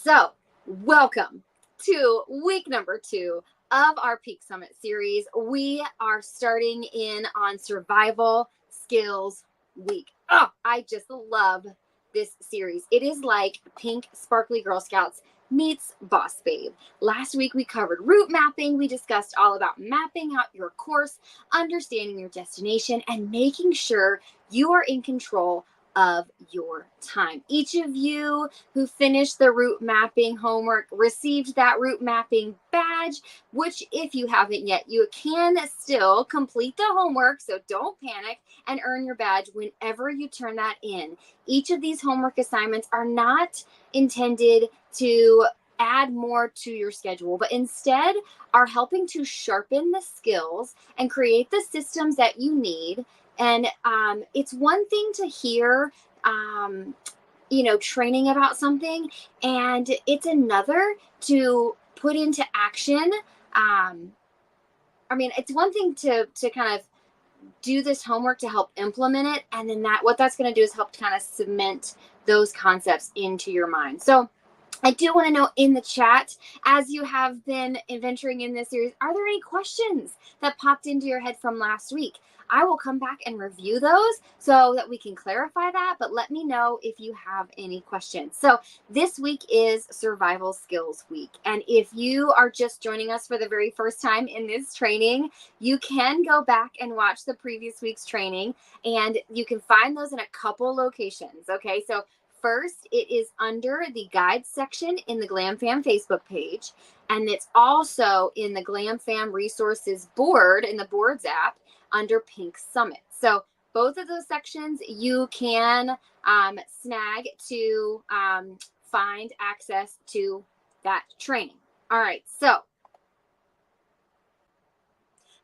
So, welcome to week number 2 of our Peak Summit series. We are starting in on Survival Skills Week. Oh, I just love this series. It is like Pink Sparkly Girl Scouts meets Boss Babe. Last week we covered route mapping. We discussed all about mapping out your course, understanding your destination, and making sure you are in control of your time. Each of you who finished the route mapping homework received that route mapping badge, which if you haven't yet, you can still complete the homework, so don't panic, and earn your badge whenever you turn that in. Each of these homework assignments are not intended to add more to your schedule, but instead are helping to sharpen the skills and create the systems that you need. And it's one thing to hear, training about something, and it's another to put into action. It's one thing to kind of do this homework to help implement it, and then what that's going to do is help to kind of cement those concepts into your mind. So I do want to know in the chat, as you have been venturing in this series, are there any questions that popped into your head from last week? I will come back and review those so that we can clarify that, but let me know if you have any questions. So this week is Survival Skills Week, and if you are just joining us for the very first time in this training, you can go back and watch the previous week's training, and you can find those in a couple locations, okay? So first, it is under the guides section in the Glam Fam Facebook page, and it's also in the Glam Fam resources board in the boards app under Pink Summit. So both of those sections you can snag to find access to that training. All right, so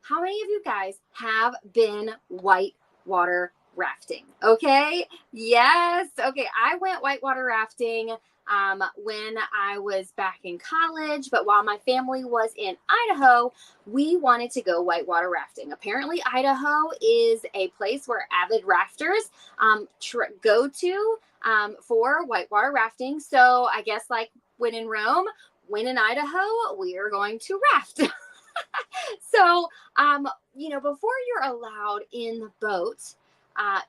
how many of you guys have been whitewater rafting? Okay, yes. Okay, I went whitewater rafting when I was back in college, but while my family was in Idaho, we wanted to go whitewater rafting. Apparently, Idaho is a place where avid rafters go to for whitewater rafting. So I guess like when in Rome, when in Idaho, we are going to raft. So, before you're allowed in the boat,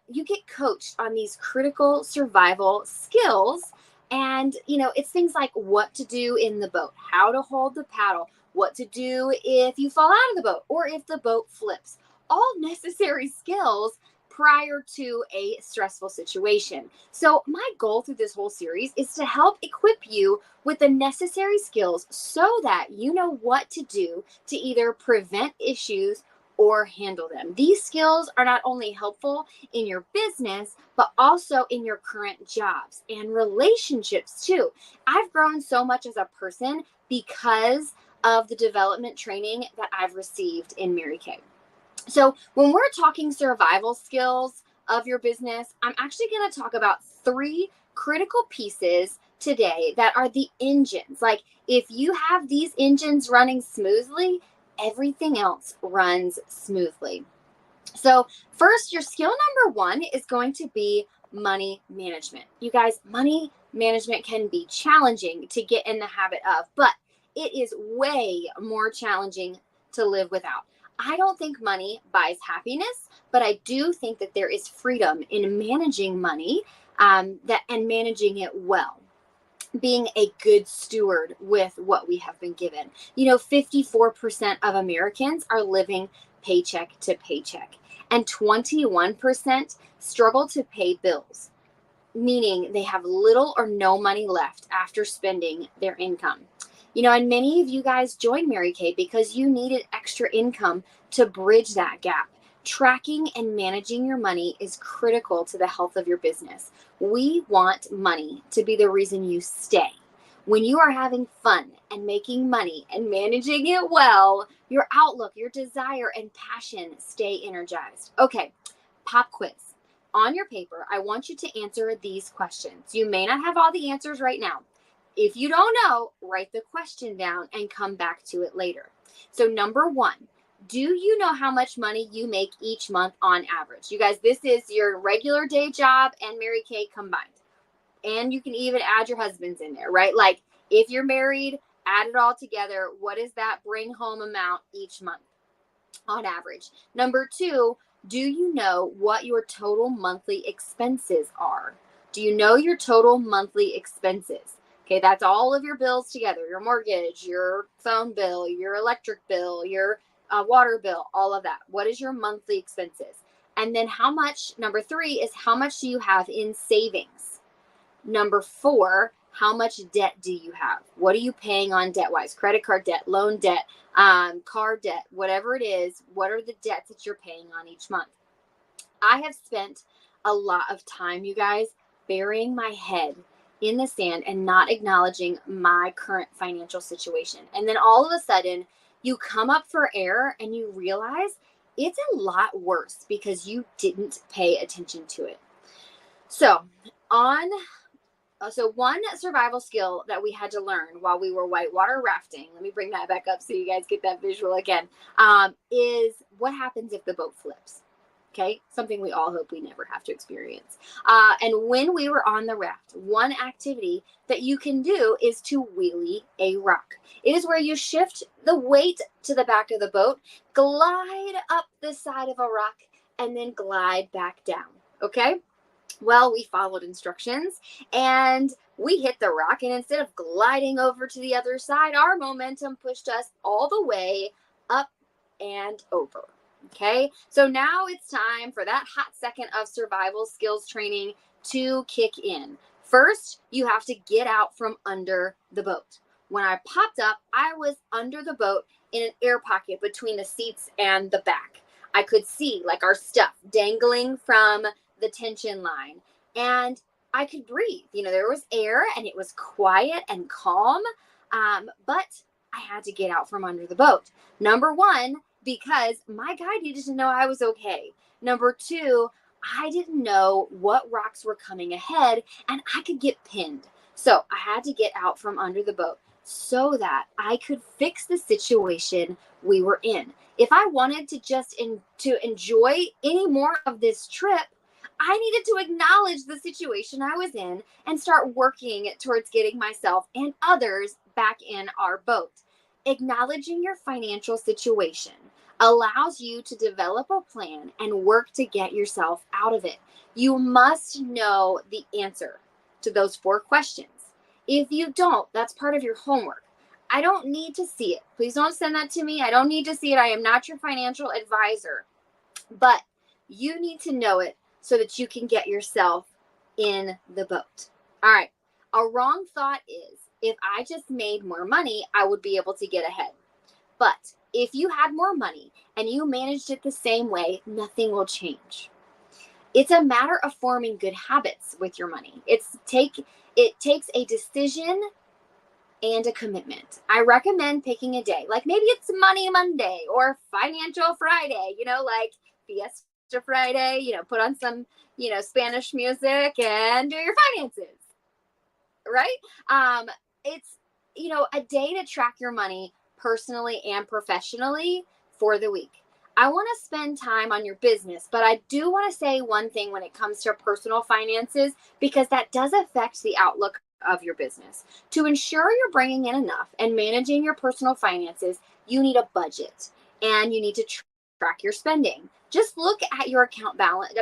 you get coached on these critical survival skills. And, it's things like what to do in the boat, how to hold the paddle, what to do if you fall out of the boat or if the boat flips. All necessary skills prior to a stressful situation. So my goal through this whole series is to help equip you with the necessary skills so that you know what to do to either prevent issues or handle them. These skills are not only helpful in your business, but also in your current jobs and relationships too. I've grown so much as a person because of the development training that I've received in Mary Kay. So when we're talking survival skills of your business, I'm actually going to talk about 3 critical pieces today that are the engines. Like if you have these engines running smoothly, everything else runs smoothly. So first, your skill number 1 is going to be money management. You guys, money management can be challenging to get in the habit of, but it is way more challenging to live without. I don't think money buys happiness, but I do think that there is freedom in managing money and managing it well. Being a good steward with what we have been given. 54% of Americans are living paycheck to paycheck, and 21% struggle to pay bills, meaning they have little or no money left after spending their income. And many of you guys joined Mary Kay because you needed extra income to bridge that gap. Tracking and managing your money is critical to the health of your business. We want money to be the reason you stay. When you are having fun and making money and managing it well, your outlook, your desire, and passion stay energized. Okay, pop quiz. On your paper, I want you to answer these questions. You may not have all the answers right now. If you don't know, write the question down and come back to it later. So number 1, do you know how much money you make each month on average? You guys, this is your regular day job and Mary Kay combined. And you can even add your husbands in there, right? Like if you're married, add it all together. What is that bring home amount each month on average? Number two, do you know what your total monthly expenses are? Do you know your total monthly expenses? Okay, that's all of your bills together, your mortgage, your phone bill, your electric bill, your water bill, all of that. What is your monthly expenses? And then how much, number three is how much do you have in savings? Number four, how much debt do you have? What are you paying on debt wise? Credit card debt, loan debt, car debt, whatever it is. What are the debts that you're paying on each month? I have spent a lot of time, you guys, burying my head in the sand and not acknowledging my current financial situation. And then all of a sudden, you come up for air and you realize it's a lot worse because you didn't pay attention to it. So, one survival skill that we had to learn while we were whitewater rafting, let me bring that back up so you guys get that visual again, is what happens if the boat flips? Okay, something we all hope we never have to experience. And when we were on the raft, one activity that you can do is to wheelie a rock. It is where you shift the weight to the back of the boat, glide up the side of a rock, and then glide back down. Okay? Well, we followed instructions and we hit the rock. And instead of gliding over to the other side, our momentum pushed us all the way up and over. Okay, so now it's time for that hot second of survival skills training to kick in. First, you have to get out from under the boat. When I popped up, I was under the boat in an air pocket between the seats and the back. I could see like our stuff dangling from the tension line, and I could breathe. You know, there was air and it was quiet and calm, but I had to get out from under the boat. Number one, because my guy needed to know I was okay. Number two, I didn't know what rocks were coming ahead and I could get pinned. So I had to get out from under the boat so that I could fix the situation we were in. If I wanted to just to enjoy any more of this trip, I needed to acknowledge the situation I was in and start working towards getting myself and others back in our boat. Acknowledging your financial situation allows you to develop a plan and work to get yourself out of it. You must know the answer to those 4 questions. If you don't, that's part of your homework. I don't need to see it. Please don't send that to me. I don't need to see it. I am not your financial advisor. But you need to know it so that you can get yourself in the boat. All right. A wrong thought is, if I just made more money, I would be able to get ahead. But if you had more money and you managed it the same way, nothing will change. It's a matter of forming good habits with your money. It takes a decision and a commitment. I recommend picking a day, like maybe it's Money Monday or Financial Friday, like Fiesta Friday, put on some, Spanish music and do your finances, right? It's, a day to track your money personally and professionally for the week. I want to spend time on your business, but I do want to say one thing when it comes to personal finances, because that does affect the outlook of your business. To ensure you're bringing in enough and managing your personal finances, you need a budget and you need to track your spending. Just look at your account balance.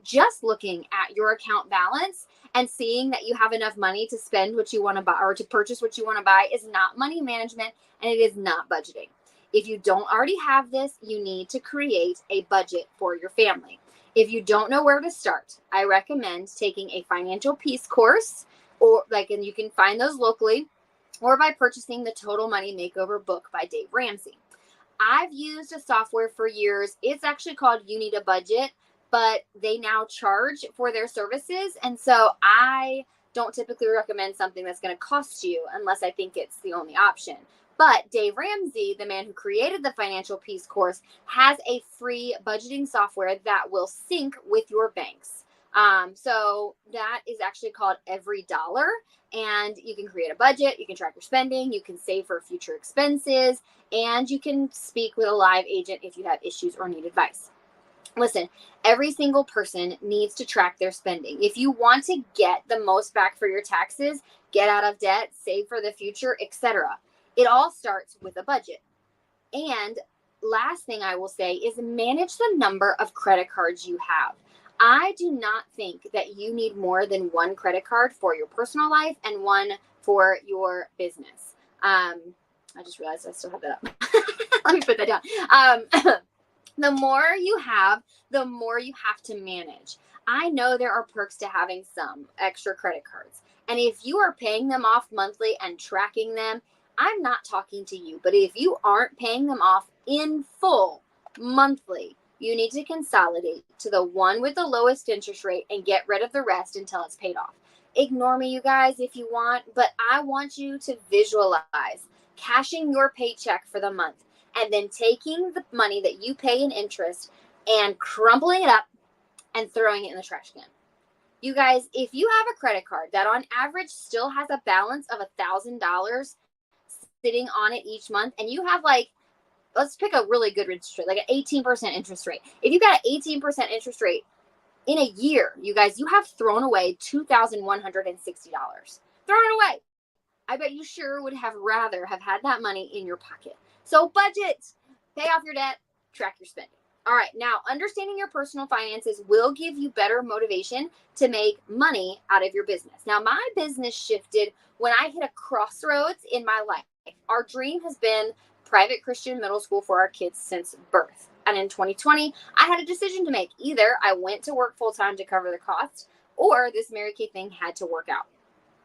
Just looking at your account balance and seeing that you have enough money to spend what you want to buy or to purchase what you want to buy is not money management, and it is not budgeting. If you don't already have this, you need to create a budget for your family. If you don't know where to start, I recommend taking a financial peace course, and you can find those locally, or by purchasing the Total Money Makeover book by Dave Ramsey. I've used a software for years. It's actually called You Need a Budget, but they now charge for their services. And so I don't typically recommend something that's going to cost you unless I think it's the only option. But Dave Ramsey, the man who created the Financial Peace course, has a free budgeting software that will sync with your banks. So that is actually called Every Dollar, and you can create a budget, you can track your spending, you can save for future expenses, and you can speak with a live agent if you have issues or need advice. Listen, every single person needs to track their spending. If you want to get the most back for your taxes, get out of debt, save for the future, etc., it all starts with a budget. And last thing I will say is manage the number of credit cards you have. I do not think that you need more than one credit card for your personal life and one for your business. I just realized I still have that up. Let me put that down. The more you have, the more you have to manage. I know there are perks to having some extra credit cards. And if you are paying them off monthly and tracking them, I'm not talking to you. But if you aren't paying them off in full monthly, you need to consolidate to the one with the lowest interest rate and get rid of the rest until it's paid off. Ignore me, you guys, if you want, but I want you to visualize cashing your paycheck for the month and then taking the money that you pay in interest and crumbling it up and throwing it in the trash can. You guys, if you have a credit card that on average still has a balance of $1,000 sitting on it each month, and you have like, let's pick a really good interest rate, like an 18% interest rate. If you got an 18% interest rate in a year, you guys, you have thrown away $2,160. Thrown it away. I bet you sure would have rather have had that money in your pocket. So budget, pay off your debt, track your spending. All right, now understanding your personal finances will give you better motivation to make money out of your business. Now, my business shifted when I hit a crossroads in my life. Our dream has been private Christian middle school for our kids since birth. And in 2020, I had a decision to make. Either I went to work full-time to cover the cost, or this Mary Kay thing had to work out.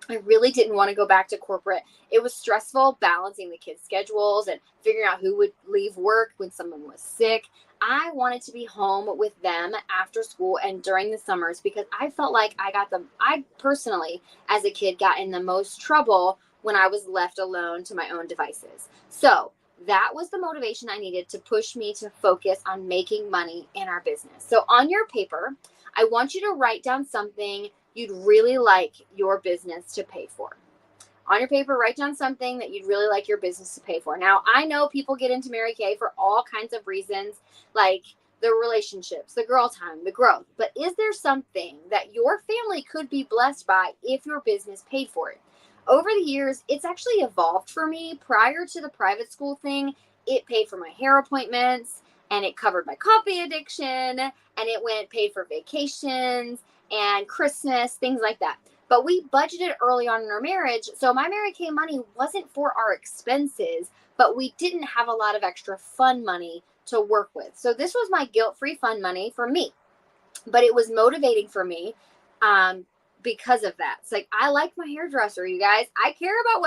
I really didn't want to go back to corporate. It was stressful balancing the kids' schedules and figuring out who would leave work when someone was sick. I wanted to be home with them after school and during the summers because I felt like I personally, as a kid, got in the most trouble when I was left alone to my own devices. So that was the motivation I needed to push me to focus on making money in our business. So on your paper, I want you to write down something you'd really like your business to pay for. On your paper, write down something that you'd really like your business to pay for. Now, I know people get into Mary Kay for all kinds of reasons, like the relationships, the girl time, the growth. But is there something that your family could be blessed by if your business paid for it? Over the years, it's actually evolved for me. Prior to the private school thing, it paid for my hair appointments, and it covered my coffee addiction, and it paid for vacations and Christmas, things like that. But we budgeted early on in our marriage, so my Mary Kay money wasn't for our expenses, but we didn't have a lot of extra fun money to work with. So this was my guilt-free fun money for me, but it was motivating for me because of that. It's like, I like my hairdresser, you guys. I care about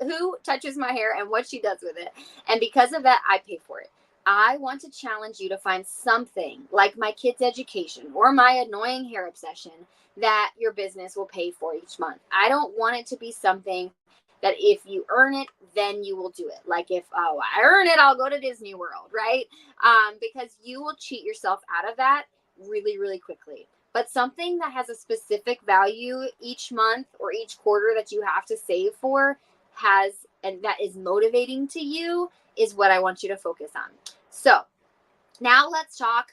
who touches my hair and what she does with it. And because of that, I pay for it. I want to challenge you to find something like my kids' education or my annoying hair obsession that your business will pay for each month. I don't want it to be something that if you earn it, then you will do it. Like if, oh, I earn it, I'll go to Disney World, right? Because you will cheat yourself out of that really, really quickly. But something that has a specific value each month or each quarter that you have to save for and that is motivating to you is what I want you to focus on. So now let's talk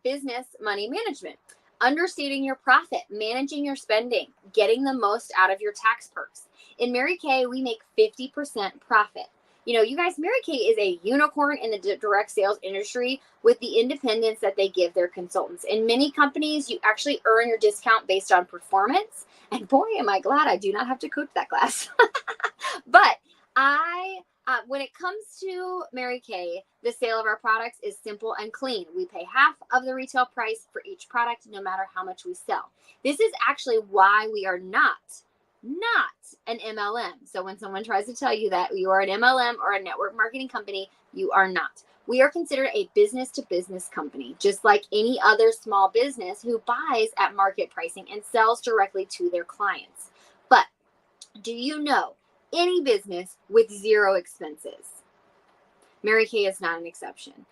business money management. Understanding your profit, managing your spending, getting the most out of your tax perks. In Mary Kay, we make 50% profit. You know, you guys, Mary Kay is a unicorn in the direct sales industry with the independence that they give their consultants. In many companies, you actually earn your discount based on performance. And boy, am I glad I do not have to coach that class. But when it comes to Mary Kay, the sale of our products is simple and clean. We pay half of the retail price for each product, no matter how much we sell. This is actually why we are not an MLM. So when someone tries to tell you that you are an MLM or a network marketing company, you are not. We are considered a business-to-business company, just like any other small business who buys at market pricing and sells directly to their clients. But do you know any business with zero expenses? Mary Kay is not an exception.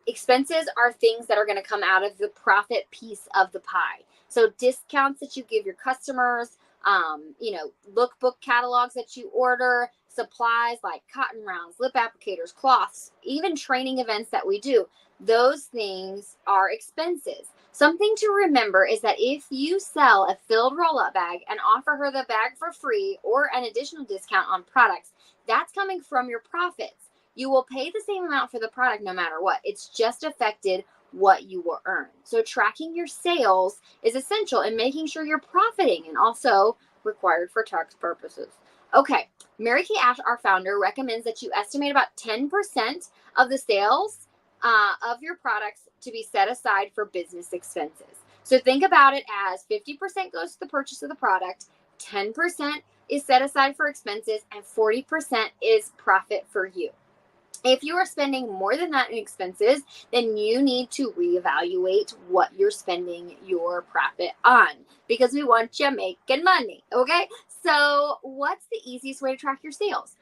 Expenses are things that are going to come out of the profit piece of the pie. So discounts that you give your customers, lookbook catalogs that you order, supplies like cotton rounds, lip applicators, cloths, even training events that we do. Those things are expenses. Something to remember is that if you sell a filled roll-up bag and offer her the bag for free or an additional discount on products, that's coming from your profits. You will pay the same amount for the product no matter what. It's just affected what you will earn. So tracking your sales is essential in making sure you're profiting and also required for tax purposes. Okay, Mary Kay Ash, our founder, recommends that you estimate about 10% of the sales of your products to be set aside for business expenses. So think about it as 50% goes to the purchase of the product, 10% is set aside for expenses, and 40% is profit for you. If you are spending more than that in expenses, then you need to reevaluate what you're spending your profit on, because we want you making money, okay? So what's the easiest way to track your sales?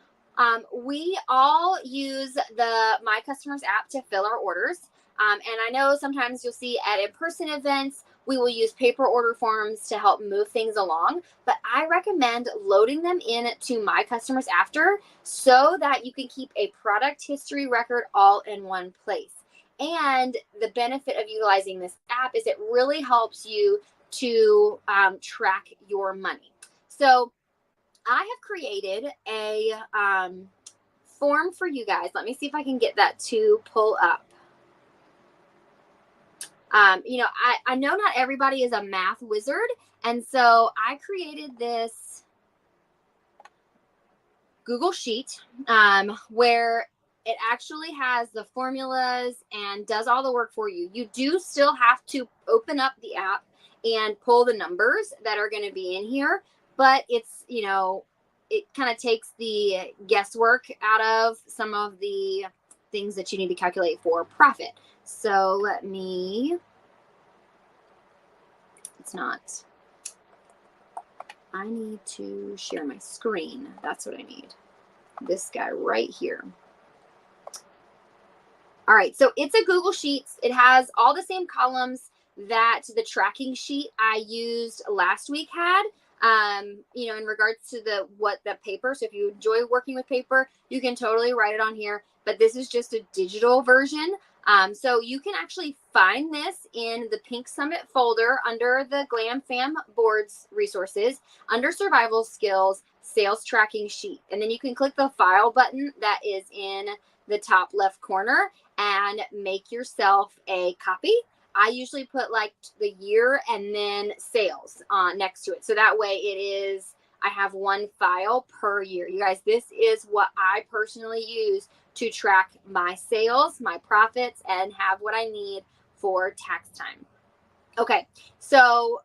We all use the My Customers app to fill our orders. And I know sometimes you'll see at in-person events, we will use paper order forms to help move things along, but I recommend loading them in to My Customers After so that you can keep a product history record all in one place. And the benefit of utilizing this app is it really helps you to track your money. So I have created a form for you guys. Let me see if I can get that to pull up. I know not everybody is a math wizard, and so I created this Google Sheet where it actually has the formulas and does all the work for you. You do still have to open up the app and pull the numbers that are going to be in here, but it's, it kind of takes the guesswork out of some of the things that you need to calculate for profit. So I need to share my screen. That's what I need. This guy right here. All right, so it's a Google Sheets. It has all the same columns that the tracking sheet I used last week had. In regards to the paper. So if you enjoy working with paper, you can totally write it on here, but this is just a digital version. So you can actually find this in the Pink Summit folder under the Glam Fam Boards resources, under survival skills, sales tracking sheet. And then you can click the file button that is in the top left corner and make yourself a copy. I usually put like the year and then sales next to it. So that way I have one file per year. You guys, this is what I personally use to track my sales, my profits, and have what I need for tax time. Okay, so,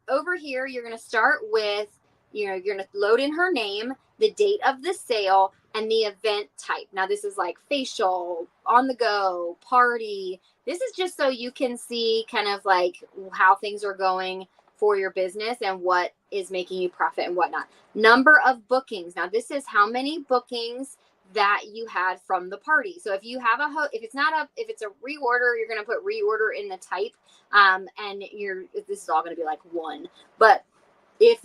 over here, you're going to start with, you're going to load in her name, the date of the sale, and the event type. Now, this is like facial, on the go, party. This is just so you can see kind of like how things are going for your business and what is making you profit and whatnot. Number of bookings. Now, this is how many bookings that you had from the party. So if you have if it's a reorder, you're going to put reorder in the type, and this is all going to be like 1. But if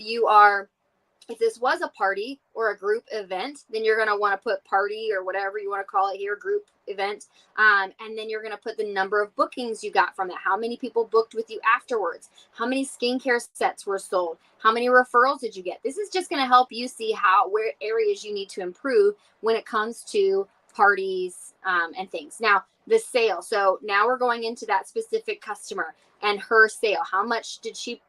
this was a party or a group event, then you're going to want to put party or whatever you want to call it here, group event. And then you're going to put the number of bookings you got from it. How many people booked with you afterwards? How many skincare sets were sold? How many referrals did you get? This is just going to help you see where areas you need to improve when it comes to parties and things. Now, the sale. So now we're going into that specific customer and her sale. How much did she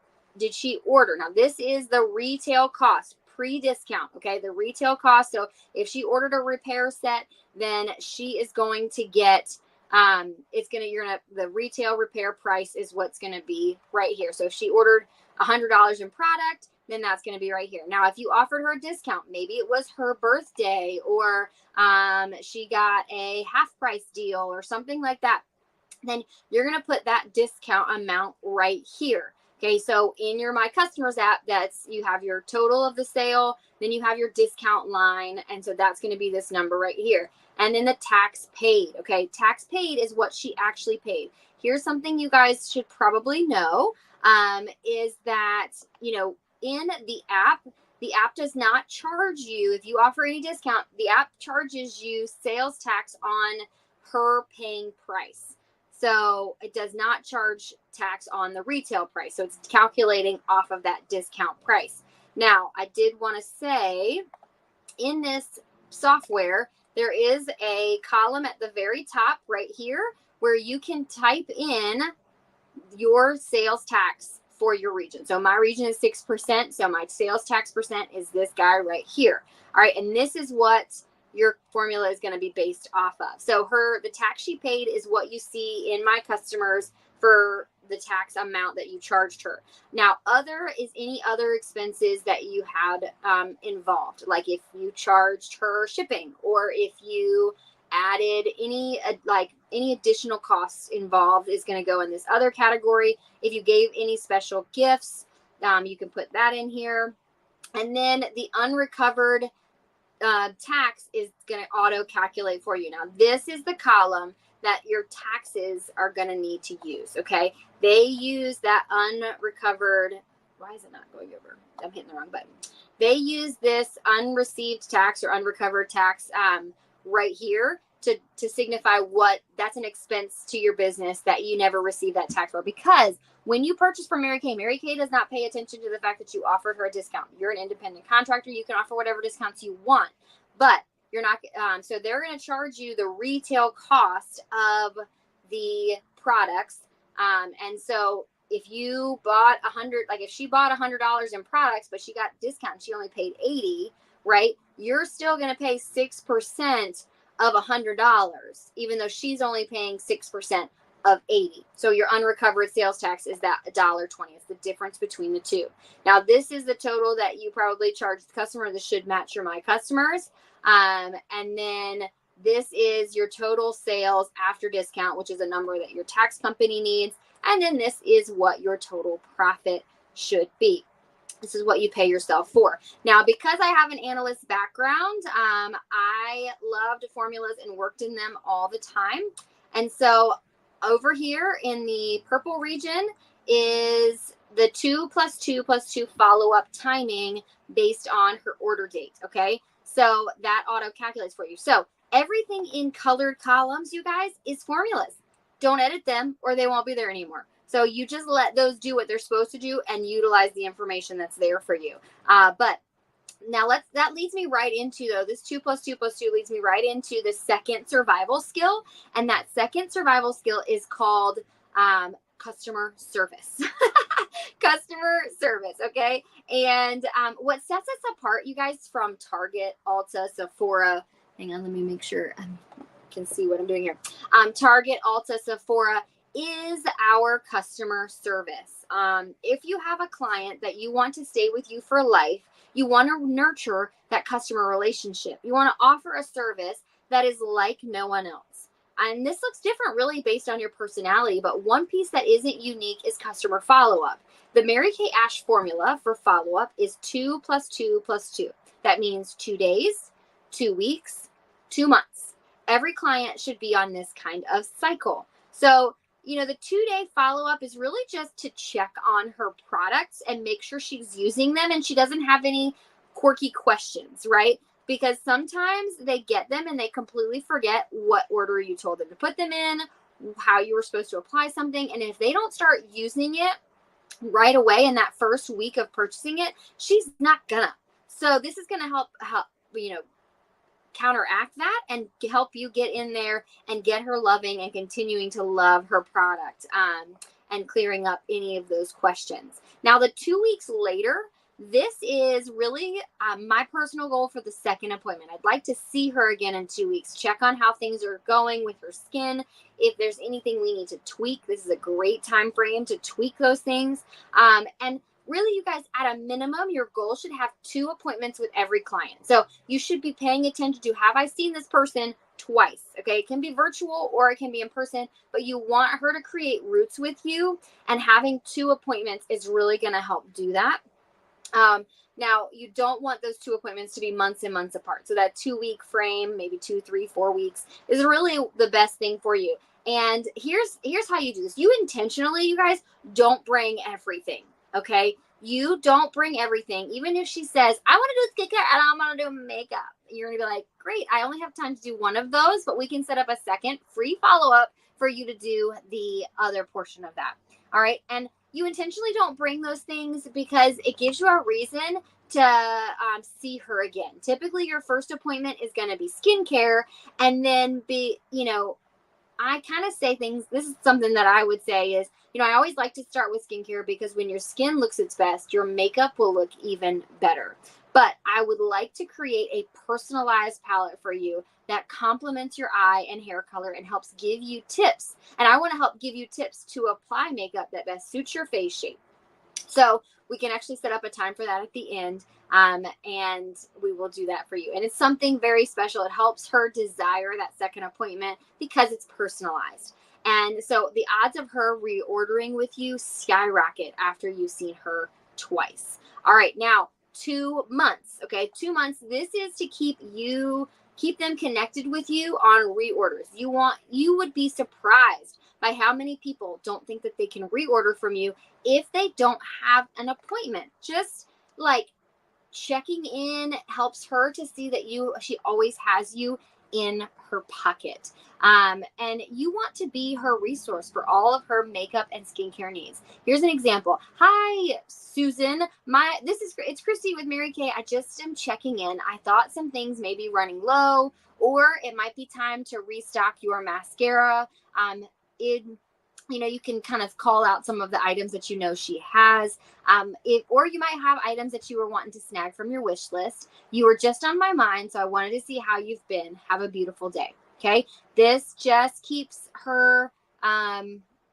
order? Now, this is the retail cost pre-discount. Okay, the retail cost. So if she ordered a repair set, then she is going to get the retail repair price is what's going to be right here. So if she ordered $100 in product, then that's going to be right here. Now, if you offered her a discount, maybe it was her birthday or she got a half price deal or something like that, then you're going to put that discount amount right here. Okay, so in your My Customers app, you have your total of the sale, then you have your discount line, and so that's going to be this number right here. And then the tax paid. Okay, tax paid is what she actually paid. Here's something you guys should probably know. is that, in the app does not charge you. If you offer any discount, the app charges you sales tax on her paying price. So it does not charge tax on the retail price. So it's calculating off of that discount price. Now, I did want to say in this software, there is a column at the very top right here where you can type in your sales tax for your region. So my region is 6%. So my sales tax percent is this guy right here. All right. And this is what your formula is going to be based off of. So the tax she paid is what you see in My Customers for the tax amount that you charged her. Now, other is any other expenses that you had involved, like if you charged her shipping, or if you added any additional costs involved is going to go in this other category. If you gave any special gifts, you can put that in here. And then the unrecovered tax is going to auto calculate for you. Now, this is the column that your taxes are going to need to use. Okay. They use that unrecovered. Why is it not going over? I'm hitting the wrong button. They use this unreceived tax or unrecovered tax right here to signify what that's an expense to your business that you never receive that tax for. Because when you purchase from Mary Kay does not pay attention to the fact that you offered her a discount. You're an independent contractor. You can offer whatever discounts you want, but you're not. So they're going to charge you the retail cost of the products. And so if you bought if she bought $100 in products, but she got discount, she only paid $80, right? You're still going to pay 6% of $100, even though she's only paying 6% of $80. So your unrecovered sales tax is that $1.20. It's the difference between the two. Now, this is the total that you probably charge the customer. This should match your My Customers. And then this is your total sales after discount, which is a number that your tax company needs. And then this is what your total profit should be. This is what you pay yourself for. Now, because I have an analyst background, I loved formulas and worked in them all the time. And so over here in the purple region is the 2 + 2 + 2 follow-up timing based on her order date. Okay. So that auto calculates for you. So everything in colored columns, you guys, is formulas. Don't edit them or they won't be there anymore. So you just let those do what they're supposed to do and utilize the information that's there for you. But now that leads me right into, though, this 2 + 2 + 2 leads me right into the second survival skill. And that second survival skill is called customer service. Customer service. Okay. And what sets us apart, you guys, from Target, Ulta, Sephora, hang on, let me make sure I can see what I'm doing here. Target, Ulta, Sephora is our customer service. If you have a client that you want to stay with you for life, you want to nurture that customer relationship. You want to offer a service that is like no one else. And this looks different really based on your personality, but one piece that isn't unique is customer follow-up. The Mary Kay Ash formula for follow-up is 2 + 2 + 2. That means 2 days, 2 weeks, 2 months. Every client should be on this kind of cycle. So, the 2-day follow-up is really just to check on her products and make sure she's using them and she doesn't have any quirky questions, right? Because sometimes they get them and they completely forget what order you told them to put them in, how you were supposed to apply something. And if they don't start using it right away in that first week of purchasing it, she's not gonna. So this is gonna help counteract that and help you get in there and get her loving and continuing to love her product and clearing up any of those questions. Now, the 2 weeks later, this is really my personal goal for the second appointment. I'd like to see her again in 2 weeks, check on how things are going with her skin. If there's anything we need to tweak, this is a great time frame to tweak those things. And really, you guys, at a minimum, your goal should have 2 appointments with every client. So you should be paying attention to, have I seen this person twice? Okay, it can be virtual or it can be in person, but you want her to create roots with you, and having 2 appointments is really going to help do that. Now, you don't want those 2 appointments to be months and months apart. So that 2-week frame, maybe 2, 3, 4 weeks is really the best thing for you. And here's how you do this. You intentionally, you guys, don't bring everything, okay? You don't bring everything. Even if she says, I want to do skincare and I'm going to do makeup, you're going to be like, great, I only have time to do one of those, but we can set up a second free follow-up for you to do the other portion of that. All right. And you intentionally don't bring those things because it gives you a reason to see her again. Typically, your first appointment is going to be skincare, and then I kind of say things. This is something that I would say is, I always like to start with skincare because when your skin looks its best, your makeup will look even better. But I would like to create a personalized palette for you that complements your eye and hair color and helps give you tips. And I want to help give you tips to apply makeup that best suits your face shape. So we can actually set up a time for that at the end, and we will do that for you. And it's something very special. It helps her desire that second appointment because it's personalized. And so the odds of her reordering with you skyrocket after you've seen her twice. All right, now 2 months. Okay, 2 months. This is to keep them connected with you on reorders. You would be surprised by how many people don't think that they can reorder from you if they don't have an appointment. Just like checking in helps her to see that she always has you in her pocket. And you want to be her resource for all of her makeup and skincare needs. Here's an example. Hi, Susan. It's Christy with Mary Kay. I just am checking in. I thought some things may be running low, or it might be time to restock your mascara. You can kind of call out some of the items that she has. Or you might have items that you were wanting to snag from your wish list. You were just on my mind, so I wanted to see how you've been. Have a beautiful day. Okay. This just keeps her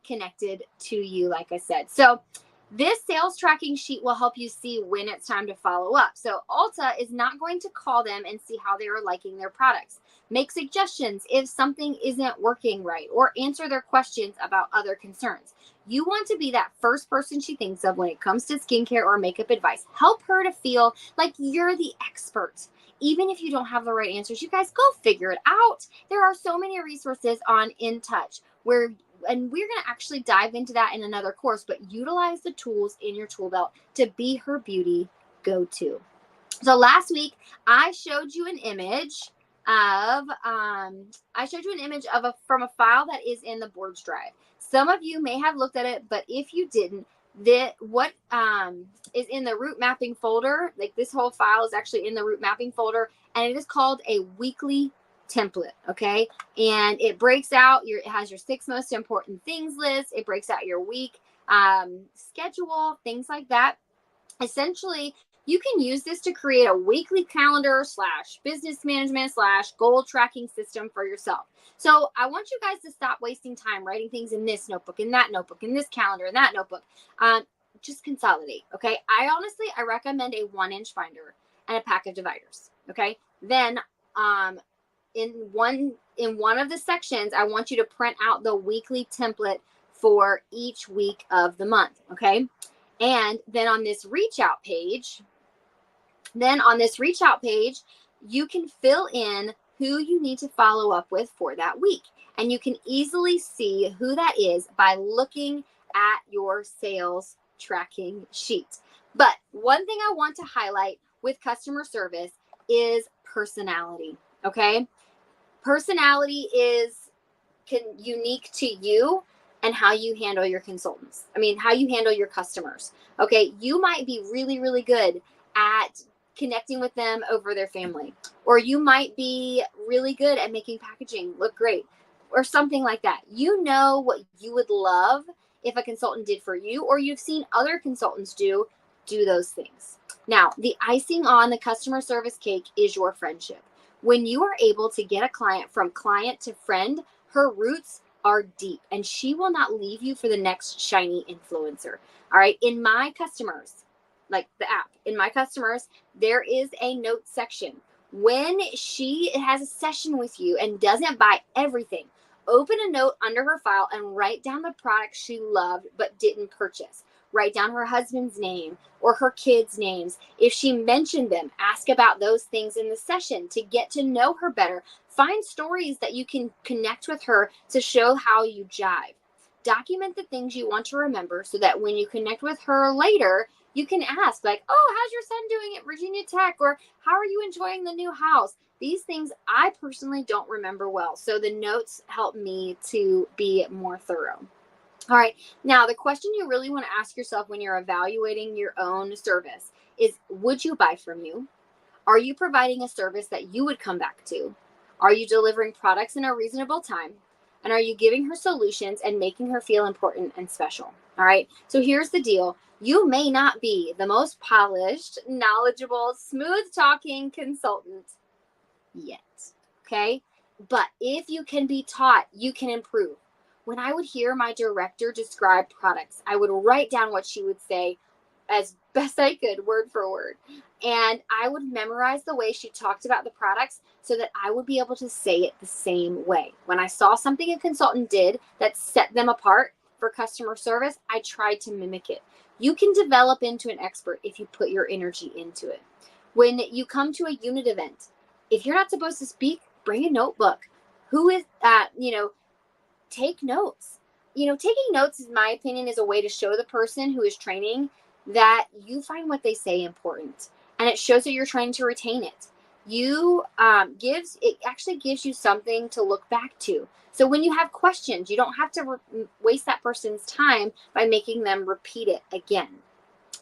connected to you, like I said. So this sales tracking sheet will help you see when it's time to follow up. So Ulta is not going to call them and see how they are liking their products. Make suggestions if something isn't working right, or answer their questions about other concerns. You want to be that first person she thinks of when it comes to skincare or makeup advice. Help her to feel like you're the expert. Even if you don't have the right answers, you guys go figure it out. There are so many resources on In Touch and we're going to actually dive into that in another course, but utilize the tools in your tool belt to be her beauty go-to. So last week, I showed you an image from a file that is in the Boards Drive. Some of you may have looked at it, but if you didn't, what is in the route mapping folder, like this whole file is actually in the route mapping folder, and it is called a weekly template. Okay. And it breaks out it has your 6 most important things list. It breaks out your week schedule, things like that. Essentially, you can use this to create a weekly calendar / business management / goal tracking system for yourself. So I want you guys to stop wasting time writing things in this notebook, in that notebook, in this calendar, in that notebook. Just consolidate. Okay. I recommend a 1-inch binder and a pack of dividers. Okay. Then, in one of the sections, I want you to print out the weekly template for each week of the month. Okay. And then on this reach out page, you can fill in who you need to follow up with for that week. And you can easily see who that is by looking at your sales tracking sheet. But one thing I want to highlight with customer service is personality. Okay. Personality is unique to you and how you handle your consultants. How you handle your customers. Okay. You might be really, really good at connecting with them over their family, or you might be really good at making packaging look great, or something like that. You know what you would love if a consultant did for you, or you've seen other consultants do those things. Now, the icing on the customer service cake is your friendship. When you are able to get a client from client to friend, her roots are deep, and she will not leave you for the next shiny influencer. All right. In my customers, like the app, in my customers, there is a note section. When she has a session with you and doesn't buy everything, open a note under her file and write down the products she loved but didn't purchase. write down her husband's name or her kids' names. If she mentioned them, ask about those things in the session to get to know her better. Find stories that you can connect with her to show how you jive. Document the things you want to remember so that when you connect with her later, you can ask like, oh, how's your son doing at Virginia Tech? Or how are you enjoying the new house? These things I personally don't remember well. So the notes help me to be more thorough. All right. Now, the question you really want to ask yourself when you're evaluating your own service is, would you buy from you? Are you providing a service that you would come back to? Are you delivering products in a reasonable time? And are you giving her solutions and making her feel important and special? All right. So here's the deal. You may not be the most polished, knowledgeable, smooth talking consultant yet. Okay. But if you can be taught, you can improve. When I would hear my director describe products, I would write down what she would say as best I could, word for word. And I would memorize the way she talked about the products so that I would be able to say it the same way. When I saw something a consultant did that set them apart for customer service, I tried to mimic it. You can develop into an expert if you put your energy into it. When you come to a unit event, if you're not supposed to speak, bring a notebook. Take notes. Taking notes, in my opinion, is a way to show the person who is training that you find what they say important, and it shows that you're trying to retain it. It actually gives you something to look back to. So when you have questions, you don't have to waste that person's time by making them repeat it again.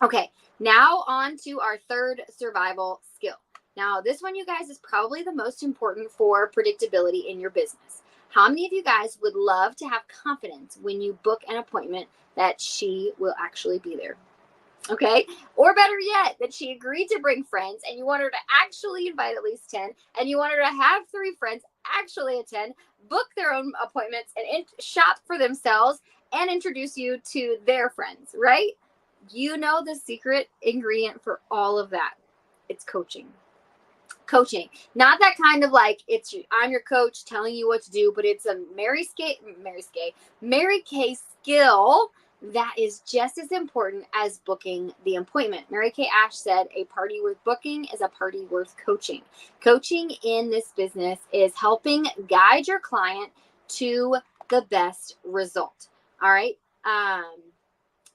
Okay, now on to our third survival skill. Now, this one, you guys, is probably the most important for predictability in your business. How many of you guys would love to have confidence when you book an appointment that she will actually be there? Okay. Or better yet, that she agreed to bring friends and you want her to actually invite at least 10, and you want her to have 3 friends actually attend, book their own appointments, and shop for themselves and introduce you to their friends, right? You know the secret ingredient for all of that. It's coaching. Coaching, not that kind of like I'm your coach telling you what to do, but it's a Mary Kay skill that is just as important as booking the appointment. Mary Kay Ash said, a party worth booking is a party worth coaching. Coaching in this business is helping guide your client to the best result. All right.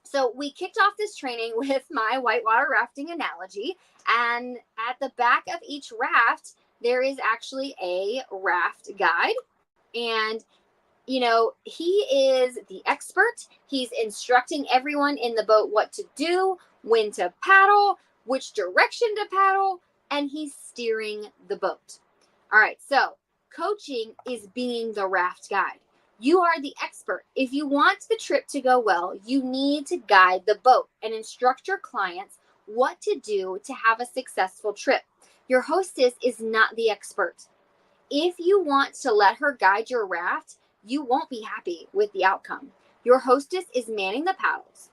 So we kicked off this training with my whitewater rafting analogy. And at the back of each raft, there is actually a raft guide. And, he is the expert. He's instructing everyone in the boat what to do, when to paddle, which direction to paddle, and he's steering the boat. All right, so coaching is being the raft guide. You are the expert. If you want the trip to go well, you need to guide the boat and instruct your clients what to do to have a successful trip. Your hostess is not the expert. If you want to let her guide your raft, you won't be happy with the outcome. Your hostess is manning the paddles.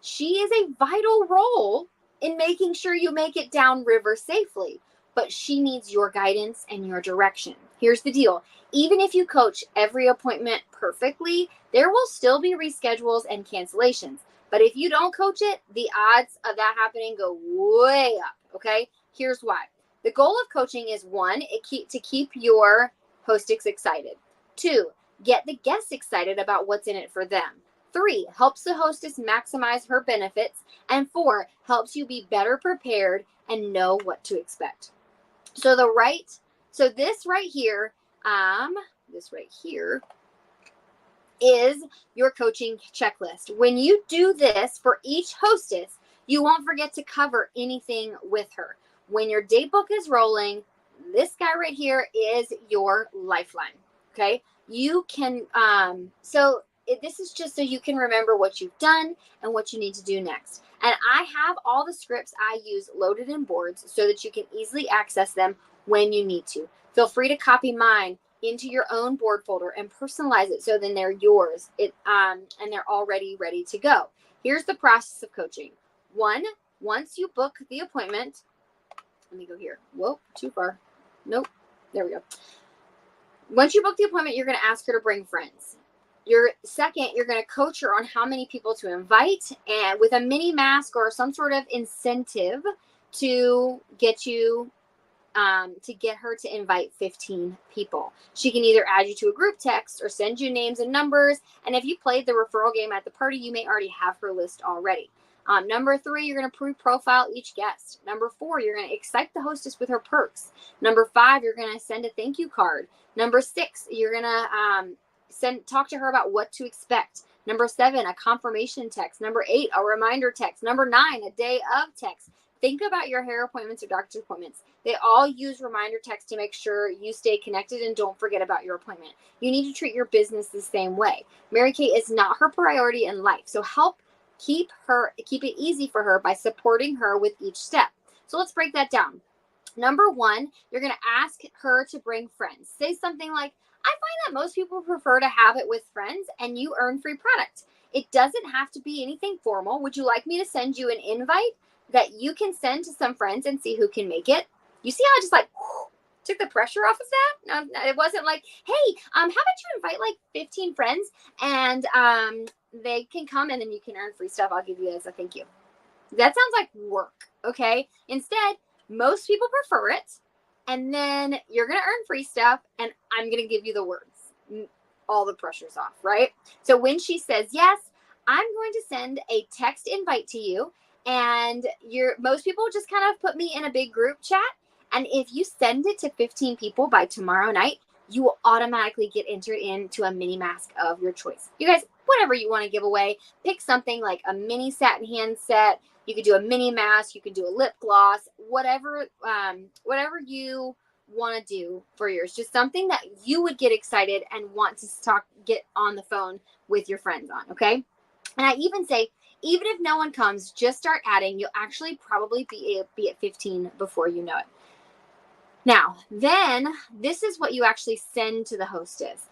She is a vital role in making sure you make it down river safely, but she needs your guidance and your direction. Here's the deal. Even if you coach every appointment perfectly, there will still be reschedules and cancellations. But if you don't coach it, the odds of that happening go way up, okay? Here's why. The goal of coaching is 1, to keep your hostess excited. 2, get the guests excited about what's in it for them. 3, helps the hostess maximize her benefits. And 4, helps you be better prepared and know what to expect. So this right here is your coaching checklist. When you do this for each hostess, you won't forget to cover anything with her. When your date book is rolling, this guy right here is your lifeline. Okay. You can, this is just so you can remember what you've done and what you need to do next. And I have all the scripts I use loaded in boards so that you can easily access them when you need to. Feel free to copy mine into your own board folder and personalize it so then they're yours and they're already ready to go. Here's the process of coaching. 1, once you book the appointment, let me go here. Whoa, too far. Nope. There we go. Once you book the appointment, you're going to ask her to bring friends. You're going to coach her on how many people to invite, and with a mini mask or some sort of incentive to get you to get her to invite 15 people. She can either add you to a group text or send you names and numbers. And if you played the referral game at the party, you may already have her list already. Number 3, you're going to pre-profile each guest. Number 4, you're going to excite the hostess with her perks. Number 5, you're going to send a thank you card. Number 6, you're going to talk to her about what to expect. Number 7, a confirmation text. Number 8, a reminder text. Number 9, a day of text. Think about your hair appointments or doctor's appointments. They all use reminder text to make sure you stay connected and don't forget about your appointment. You need to treat your business the same way. Mary Kay is not her priority in life, so help keep it easy for her by supporting her with each step. So let's break that down. Number 1, you're going to ask her to bring friends. Say something like, I find that most people prefer to have it with friends and you earn free product. It doesn't have to be anything formal. Would you like me to send you an invite that you can send to some friends and see who can make it? You see how I just took the pressure off of that? No, it wasn't like, hey, how about you invite like 15 friends and they can come and then you can earn free stuff. I'll give you as a thank you. That sounds like work, okay? Instead, most people prefer it, and then you're going to earn free stuff, and I'm going to give you the words. All the pressure's off, right? So when she says yes, I'm going to send a text invite to you, and most people just kind of put me in a big group chat, and if you send it to 15 people by tomorrow night, you will automatically get entered into a mini mask of your choice. You guys, whatever you want to give away, pick something like a mini satin handset. You could do a mini mask. You could do a lip gloss, whatever you want to do for yours. Just something that you would get excited and want to get on the phone with your friends on, okay? And I even say, even if no one comes, just start adding. You'll actually probably be at 15 before you know it. Now, then this is what you actually send to the hostess.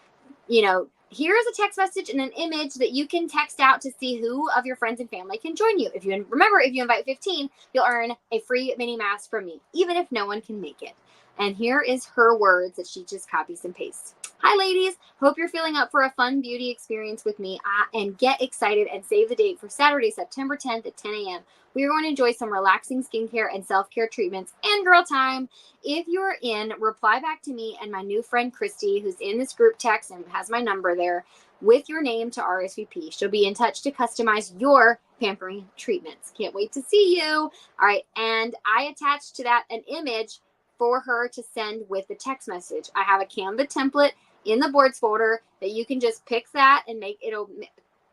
Here is a text message and an image that you can text out to see who of your friends and family can join you. If you invite 15, you'll earn a free mini mask from me, even if no one can make it. And here is her words that she just copies and pastes. Hi, ladies. Hope you're feeling up for a fun beauty experience with me. And get excited and save the date for Saturday, September 10th at 10 a.m. We are going to enjoy some relaxing skincare and self-care treatments and girl time. If you're in, reply back to me and my new friend, Christy, who's in this group text and has my number there, with your name to RSVP. She'll be in touch to customize your pampering treatments. Can't wait to see you. All right. And I attached to that an image for her to send with the text message. I have a Canva template in the boards folder that you can just pick that and it'll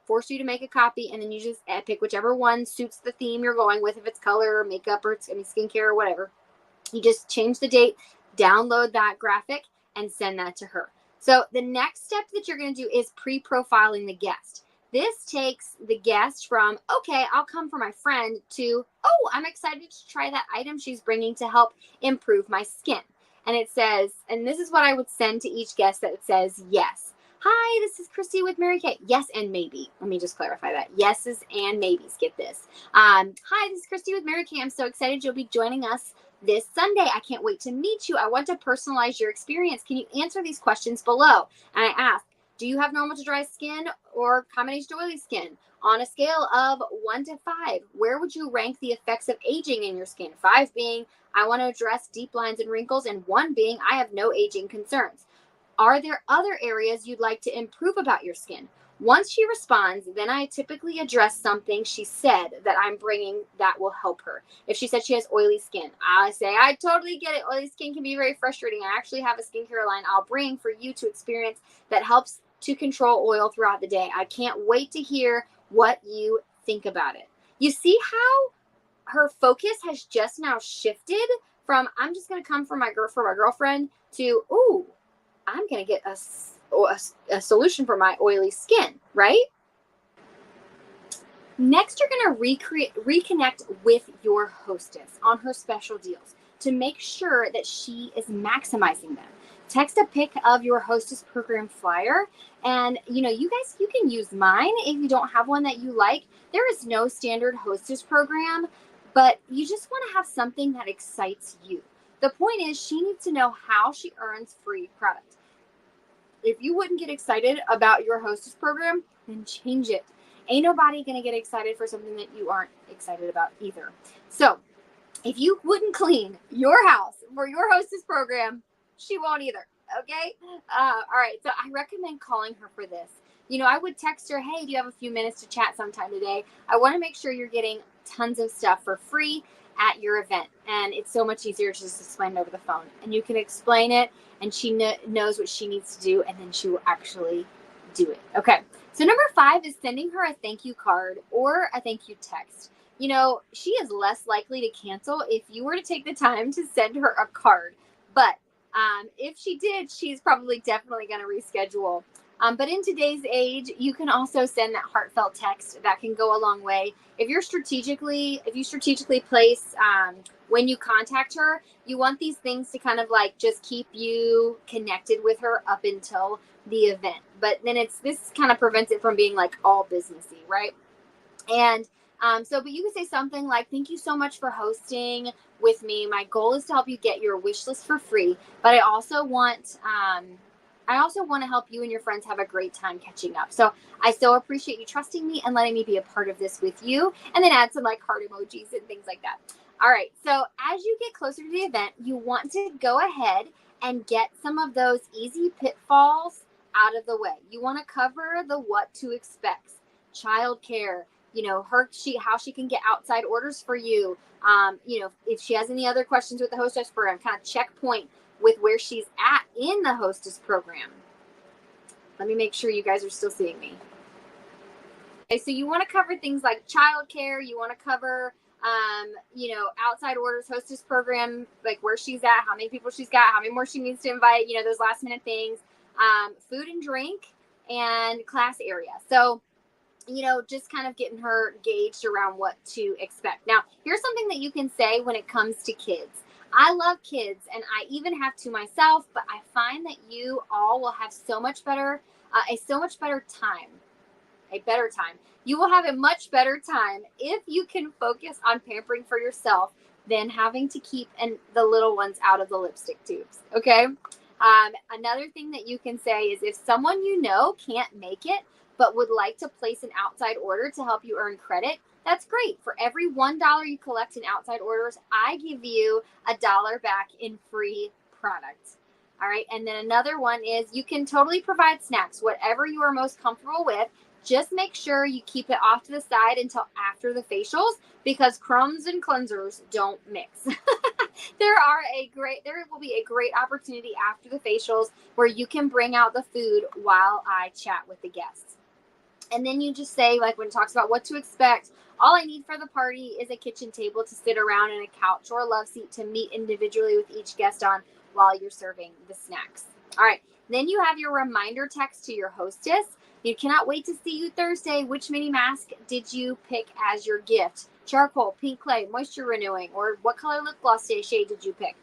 force you to make a copy, and then you just pick whichever one suits the theme you're going with, if it's color or makeup or skincare or whatever. You just change the date, download that graphic, and send that to her. So the next step that you're going to do is pre-profiling the guest. This takes the guest from, okay, I'll come for my friend, to, oh, I'm excited to try that item she's bringing to help improve my skin. And it says, and this is what I would send to each guest, that it says, yes. Hi, this is Christy with Mary Kay. Yes and maybe. Let me just clarify that. Yeses and maybes. Get this. Hi, this is Christy with Mary Kay. I'm so excited you'll be joining us this Sunday. I can't wait to meet you. I want to personalize your experience. Can you answer these questions below? And I ask, do you have normal to dry skin or combination to oily skin? On a scale of 1 to 5, where would you rank the effects of aging in your skin? 5 being, I want to address deep lines and wrinkles, and 1 being, I have no aging concerns. Are there other areas you'd like to improve about your skin? Once she responds, then I typically address something she said that I'm bringing that will help her. If she said she has oily skin, I say, I totally get it. Oily skin can be very frustrating. I actually have a skincare line I'll bring for you to experience that helps to control oil throughout the day. I can't wait to hear what you think about it. You see how her focus has just now shifted from, I'm just going to come for my girlfriend, to, ooh, I'm going to get a solution for my oily skin, right? Next, you're going to reconnect with your hostess on her special deals to make sure that she is maximizing them. Text a pic of your hostess program flyer, and you guys, you can use mine if you don't have one that you like. There is no standard hostess program, but you just want to have something that excites you. The point is, she needs to know how she earns free product. If you wouldn't get excited about your hostess program, then change it. Ain't nobody going to get excited for something that you aren't excited about either. So if you wouldn't clean your house for your hostess program, she won't either. Okay. All right. So I recommend calling her for this. I would text her, hey, do you have a few minutes to chat sometime today? I want to make sure you're getting tons of stuff for free at your event. And it's so much easier to just explain it over the phone. And you can explain it, and she knows what she needs to do, and then she will actually do it. Okay. So number 5 is sending her a thank you card or a thank you text. She is less likely to cancel if you were to take the time to send her a card. But if she did, she's probably definitely going to reschedule. But in today's age, you can also send that heartfelt text. That can go a long way. If you strategically place when you contact her, you want these things to kind of like just keep you connected with her up until the event. But then this kind of prevents it from being like all businessy, right? And but you can say something like, thank you so much for hosting with me. My goal is to help you get your wish list for free, but I also want to help you and your friends have a great time catching up. So I so appreciate you trusting me and letting me be a part of this with you. And then add some like heart emojis and things like that. All right. So as you get closer to the event, you want to go ahead and get some of those easy pitfalls out of the way. You want to cover the what to expect, childcare, how she can get outside orders for you. If she has any other questions with the hostess program, kind of checkpoint with where she's at in the hostess program. Let me make sure you guys are still seeing me. Okay, so you want to cover things like childcare. You want to cover, outside orders, hostess program, like where she's at, how many people she's got, how many more she needs to invite, those last minute things, food and drink, and class area. So just kind of getting her gauged around what to expect. Now, here's something that you can say when it comes to kids. I love kids, and I even have two myself, but I find that you all will have a better time. You will have a much better time if you can focus on pampering for yourself than having to keep the little ones out of the lipstick tubes. Okay. Another thing that you can say is if someone can't make it, but would like to place an outside order to help you earn credit, that's great. For every $1 you collect in outside orders, I give you $1 back in free products. All right. And then another one is you can totally provide snacks, whatever you are most comfortable with. Just make sure you keep it off to the side until after the facials, because crumbs and cleansers don't mix. There will be a great opportunity after the facials where you can bring out the food while I chat with the guests. And then you just say, like when it talks about what to expect, all I need for the party is a kitchen table to sit around and a couch or a love seat to meet individually with each guest on while you're serving the snacks. All right. Then you have your reminder text to your hostess. You cannot wait to see you Thursday. Which mini mask did you pick as your gift? Charcoal, pink clay, moisture renewing, or what color lip gloss shade did you pick?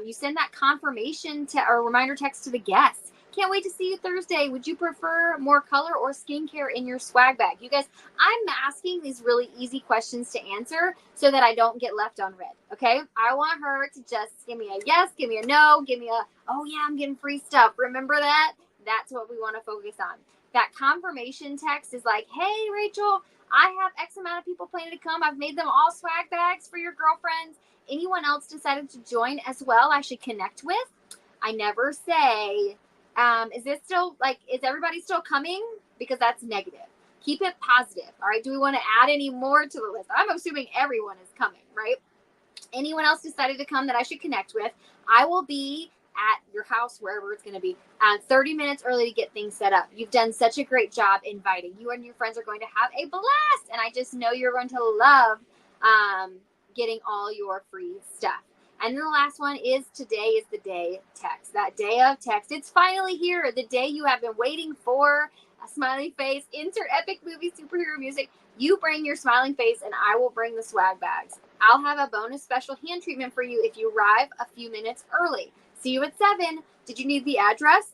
You send that confirmation or reminder text to the guests. Can't wait to see you Thursday. Would you prefer more color or skincare in your swag bag? You guys, I'm asking these really easy questions to answer so that I don't get left unread. Okay. I want her to just give me a yes, give me a no, give me oh yeah, I'm getting free stuff. Remember that? That's what we want to focus on. That confirmation text is like, hey, Rachel, I have X amount of people planning to come. I've made them all swag bags for your girlfriends. Anyone else decided to join as well I should connect with? I never say, is everybody still coming? Because that's negative. Keep it positive. All right. Do we want to add any more to the list? I'm assuming everyone is coming, right? Anyone else decided to come that I should connect with? I will be at your house, wherever it's going to be, 30 minutes early to get things set up. You've done such a great job inviting. You and your friends are going to have a blast. And I just know you're going to love getting all your free stuff. And then the last one is today is the day text. That day of text. It's finally here. The day you have been waiting for. A smiley face. Insert epic movie superhero music. You bring your smiling face and I will bring the swag bags. I'll have a bonus special hand treatment for you if you arrive a few minutes early. See you at 7. Did you need the address?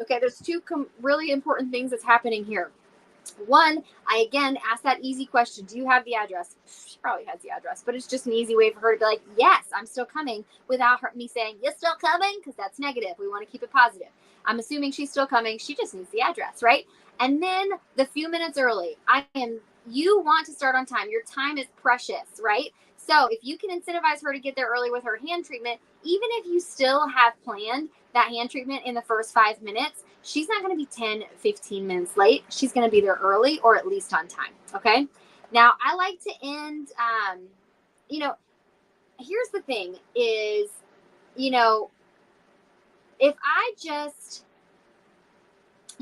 Okay, there's two really important things that's happening here. One, I again ask that easy question. Do you have the address? She probably has the address, but it's just an easy way for her to be like, yes, I'm still coming, without me saying, you're still coming, because that's negative. We want to keep it positive. I'm assuming she's still coming. She just needs the address, right? And then the few minutes early, you want to start on time. Your time is precious, right? So if you can incentivize her to get there early with her hand treatment, even if you still have planned that hand treatment in the first 5 minutes, she's not going to be 10, 15 minutes late. She's going to be there early or at least on time. Okay. Now, I like to end, here's the thing is, if I just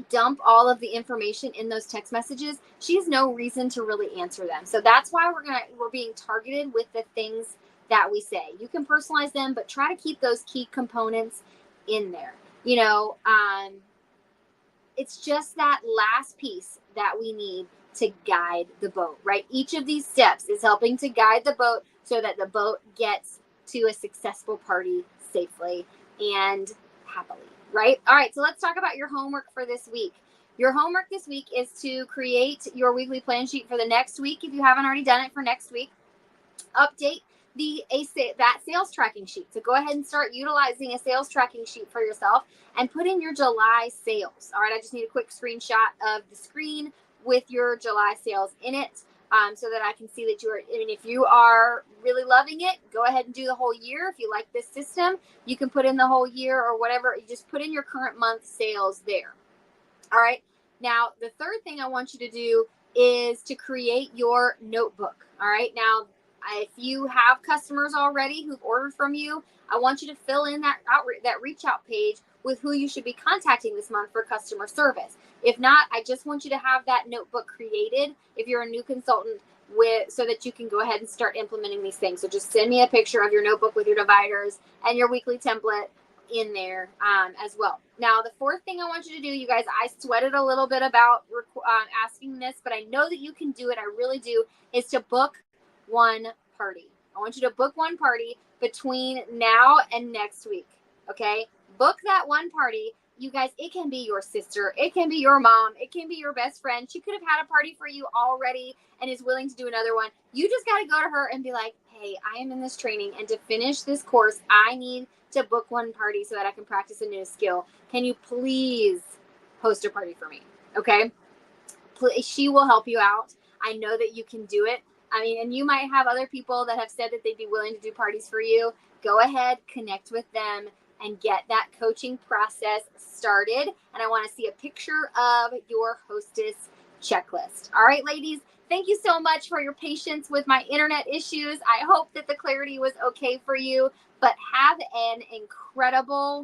dump all of the information in those text messages, she has no reason to really answer them. So that's why we're being targeted with the things that we say. You can personalize them, but try to keep those key components in there. It's just that last piece that we need to guide the boat, right? Each of these steps is helping to guide the boat so that the boat gets to a successful party safely and happily, right? All right, so let's talk about your homework for this week. Your homework this week is to create your weekly plan sheet for the next week. If you haven't already done it for next week, update that sales tracking sheet. So go ahead and start utilizing a sales tracking sheet for yourself and put in your July sales. All right, I just need a quick screenshot of the screen with your July sales in it, so that I can see that if you are really loving it, go ahead and do the whole year. If you like this system, you can put in the whole year or whatever. You just put in your current month sales there. All right. Now, the third thing I want you to do is to create your notebook. All right. Now, if you have customers already who've ordered from you, I want you to fill in that reach out page with who you should be contacting this month for customer service. If not, I just want you to have that notebook created if you're a new consultant, so that you can go ahead and start implementing these things. So just send me a picture of your notebook with your dividers and your weekly template in there as well. Now, the fourth thing I want you to do, you guys, I sweated a little bit about asking this, but I know that you can do it. I really do, is to book one party. I want you to book one party between now and next week. Okay. Book that one party. You guys, it can be your sister. It can be your mom. It can be your best friend. She could have had a party for you already and is willing to do another one. You just got to go to her and be like, hey, I am in this training, and to finish this course, I need to book one party so that I can practice a new skill. Can you please host a party for me? Okay. She will help you out. I know that you can do it. And you might have other people that have said that they'd be willing to do parties for you. Go ahead, connect with them, and get that coaching process started. And I want to see a picture of your hostess checklist. All right, ladies, thank you so much for your patience with my internet issues. I hope that the clarity was okay for you, but have an incredible